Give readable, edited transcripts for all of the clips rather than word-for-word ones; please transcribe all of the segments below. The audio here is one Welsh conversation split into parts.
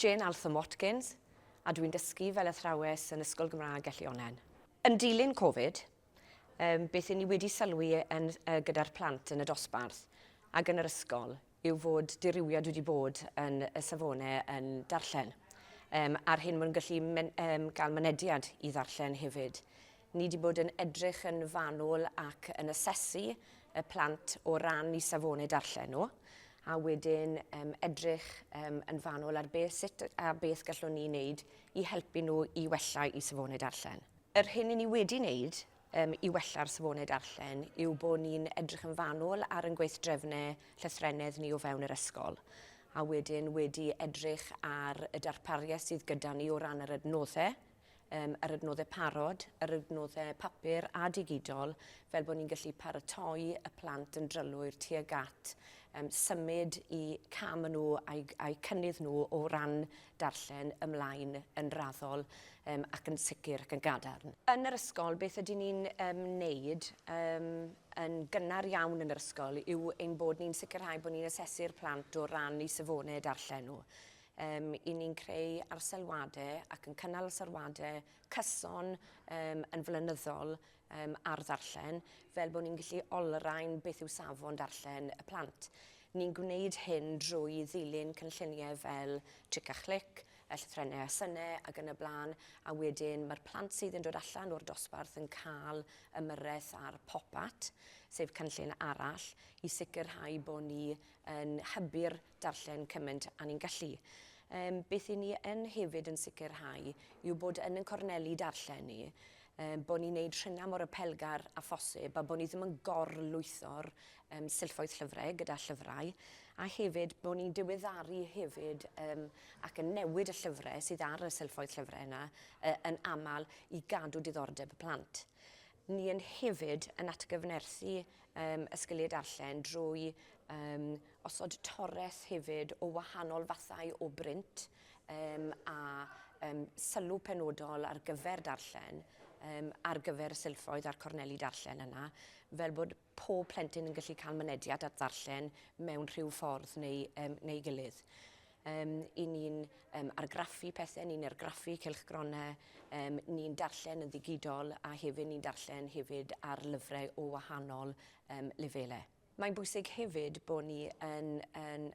Jane Watkins, a dwi'n dysgu fel athrawes yn Ysgol Gymraeg Gellionnen. Yn dilyn Covid, beth i ni wedi sylwi gyda'r plant yn y dosbarth ac yn yr ysgol yw fod dirywiad wedi bod yn y safonau yn darllen. A'r hyn mae'n gallu gael mynediad i ddarllen hefyd. Ni wedi bod yn edrych yn fanwl ac yn asesu y plant o ran i safonau darllen nhw, a wedyn edrych yn fanwl ar beth gallwn ni wneud i helpu nhw i wella i safonau darllen. Yr hyn i ni wedi wneud i wella'r safonau darllen yw bod ni'n edrych yn fanwl ar yn gweithdrefnau llythrennedd ni o fewn yr ysgol, a wedyn wedi edrych ar y darpariaeth sydd gyda ni o ran yr adnoddau, yr adnoddau parod, yr adnoddau papur a digidol, fel bod ni'n gallu paratoi y plant yn drylwyr tuag at symud i cam nhw a'i cynnydd nhw o ran darllen ymlaen yn raddol ac yn sicr ac yn gadarn. Yn yr ysgol, beth ydyn ni'n wneud yn gynnar iawn yn yr ysgol yw ein bod ni'n sicrhau bod ni'n asesu'r plant o ran i safonau darllen nhw. I ni'n creu arsylwadau ac yn cynnal arsylwadau cyson yn flynyddol ar ddarllen, fel bod ni'n gallu olrhain beth yw safon darllen y plant. Ni'n gwneud hyn drwy ddilyn cynlluniau fel Chic a Chlic, llythrennau a synnau ac yn y blaen, a wedyn mae'r plant sydd yn dod allan o'r dosbarth yn cael ymyrraeth ar Pop-At, sef cynllun arall, i sicrhau bod ni yn hybu'r darllen cymaint a ni'n gallu. Beth i ni yn hefyd yn sicrhau yw bod yn corneli darllen ni, bod ni'n gwneud rhynna mor apelgar a phosib, a bod ni ddim yn gorlwytho'r silffoedd llyfrau gyda llyfrau, a hefyd bod ni'n diweddaru hefyd ac yn newid y llyfrau sydd ar y silffoedd llyfrau yna yn aml i gadw diddordeb y plant. Ni yn hefyd yn atgyfnerthu ysgoliau darllen drwy osod toreth hefyd o wahanol fathau o brint a sylw penodol ar gyfer darllen, ar gyfer y silffoedd a'r corneli darllen yna, fel bod pob plentyn yn gallu cael mynediad at darllen mewn rhyw ffordd neu gilydd. I ni'n argraffu pethau, ni'n argraffu cylchgronau, ni'n darllen yn ddigidol a hefyd ni'n darllen hefyd ar lyfrau o wahanol lefelau. Mae'n bwysig hefyd bod ni yn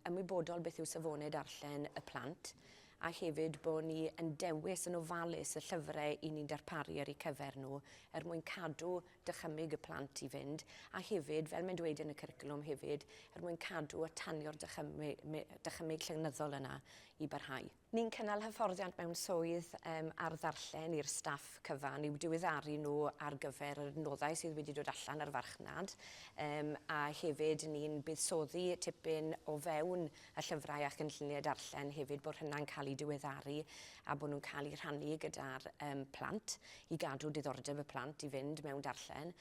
ymwybodol beth yw safonau darllen y plant, a hefyd bod ni yn dewis yn ofalus y llyfrau i ni'n darparu ar eu cyfer nhw mwyn cadw dychymyg y plant i fynd, a hefyd, fel mae'n dweud yn y cwricwlwm hefyd, mwyn cadw y tanio'r dychymyg llenyddol yna i barhau. Ni'n cynnal hyfforddiant mewn swydd ar ddarllen i'r staff cyfan i'w diweddaru nhw ar gyfer yr adnoddau sydd wedi dod allan ar farchnad, a hefyd ni'n buddsoddi tipyn o fewn y llyfrau a cynlluniau darllen hefyd bod hynna'n cael ei diweddaru a bod nhw'n cael ei rhannu gyda'r plant i gadw diddordeb y plant i fynd mewn darllen.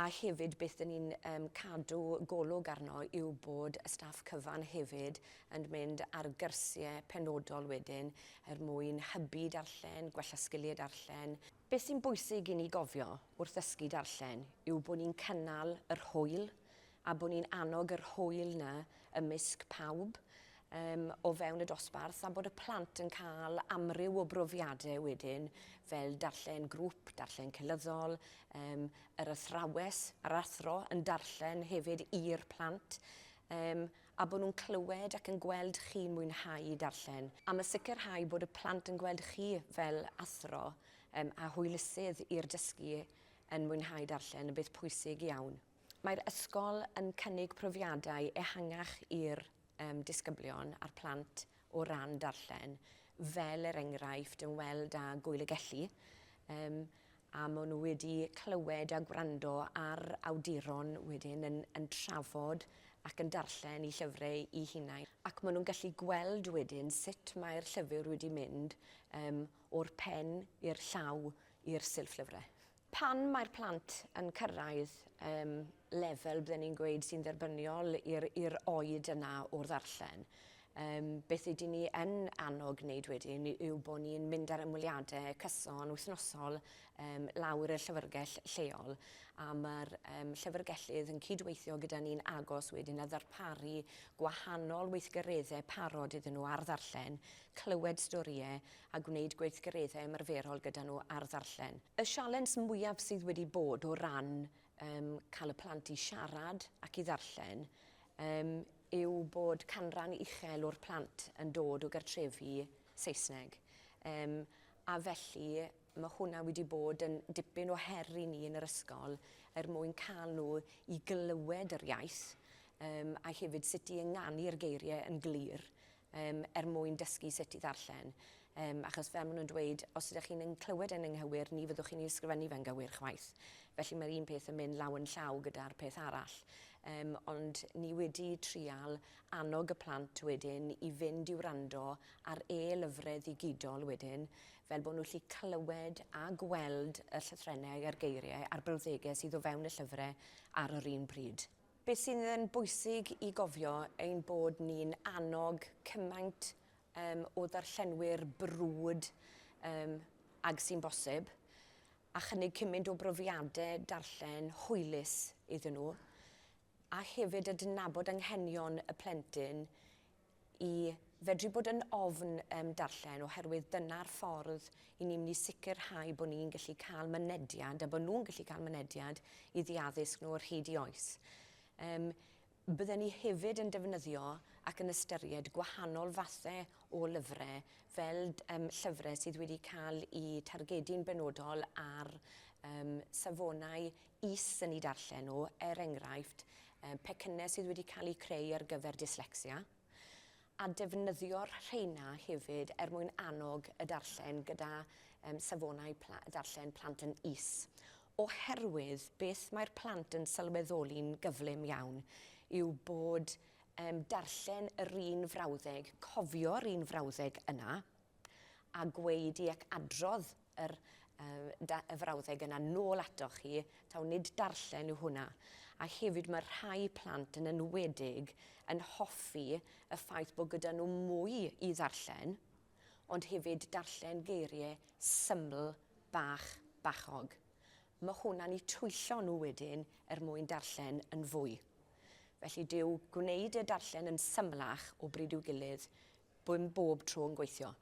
A hefyd beth dyn ni'n cadw golwg arno yw bod y staff cyfan hefyd yn mynd ar gyrsiau penodol wedyn mwyn hybu darllen, gwella sgiliau darllen. Beth sy'n bwysig i ni gofio wrth ddysgu darllen yw bod ni'n cynnal yr hwyl a bod ni'n annog yr hwyl yna ymysg pawb o fewn y dosbarth, a bod y plant yn cael amryw o brofiadau wedyn fel darllen grŵp, darllen cynyddol, yr athrawes, yr athro yn darllen hefyd i'r plant, a bod nhw'n clywed ac yn gweld chi'n mwynhau darllen. Am y sicrhau bod y plant yn gweld chi fel athro a hwylusydd i'r dysgu yn mwynhau darllen yn beth pwysig iawn. Mae'r ysgol yn cynnig profiadau ehangach i'r disgyblion a'r plant o ran darllen, fel enghraifft yn weld â Gwyl y Gelli, a maen nhw wedi clywed a gwrando ar awduron wedyn yn trafod ac yn darllen i llyfrau i hunain. Ac maen nhw'n gallu gweld wedyn sut mae'r llyfr wedi mynd o'r pen i'r llaw i'r silff-lyfrau. Pan mae'r plant yn cyrraedd lefel, byddwn ni'n gweud, sy'n dderbyniol i'r oed yna o'r ddarllen, Beth ydyn ni yn annog wneud wedyn yw bod ni'n mynd ar ymweliadau cyson wythnosol lawr y llyfrgell lleol, a mae'r llyfrgellydd yn cydweithio gyda ni'n agos wedyn a ddarparu gwahanol weithgareddau parod iddyn nhw ar ddarllen, clywed storiau a gwneud gweithgareddau ymarferol gyda nhw ar ddarllen. Y sialens mwyaf sydd wedi bod o ran cael y plant i siarad ac i ddarllen yw bod canran uchel o'r plant yn dod o gartrefi Saesneg. A felly mae hwnna wedi bod yn dipyn o her i ni yn yr ysgol mwyn cael nhw i glywed yr iaith a hefyd sut i ynganu'r geiriau yn glir mwyn dysgu sut i ddarllen. Achos fel maen nhw'n dweud, os ydych chi'n clywed yn anghywir, ni fyddwch chi'n ei ysgrifennu fe'n gywir chwaith. Felly mae'r un peth yn mynd law yn llaw gyda'r peth arall. Ond ni wedi trial annog y plant wedyn i fynd i wrando ar e-lyfrau ddigidol wedyn, fel bod nhw'n gallu clywed a gweld y llythrennau a'r geiriau a'r brawddegau sydd o fewn y llyfrau ar yr un pryd. Beth sydd yn bwysig i gofio ein bod ni'n annog cymaint o ddarllenwyr brwd ag sy'n bosib, a chynnig cymaint o brofiadau darllen hwylus iddyn nhw, a hefyd adnabod anghenion y plentyn i fedru bod yn ofn darllen, oherwydd dyna'r ffordd i ni'n mynd i sicrhau bod ni'n gallu cael mynediad, a bod nhw'n gallu cael mynediad i ddiaddysg nhw o'r hyd i oes. Byddwn ni hefyd yn defnyddio ac yn ystyried gwahanol fathau o lyfrau fel llyfrau sydd wedi cael eu targedu'n benodol ar safonau is yn ei darllen nhw, enghraifft, pecynnau sydd wedi cael eu creu ar gyfer dyslexia, a defnyddio'r rheina hefyd mwyn annog y darllen gyda safonau darllen plant yn is. Oherwydd beth mae'r plant yn sylweddoli'n gyflym iawn yw bod darllen yr un frawddeg, cofio'r un frawddeg yna, a gweud i ac adrodd y frawddeg yna nôl atoch chi, taw nid darllen yw hwnna. A hefyd mae rhai plant yn enwedig yn hoffi y ffaith bod gyda nhw mwy i ddarllen, ond hefyd darllen geiriau syml bachog. Mae hwnna'n eu twyllo nhw wedyn mwyn darllen yn fwy. Felly dyw gwneud y darllen yn symlach o bryd i'w gilydd bob tro yn gweithio.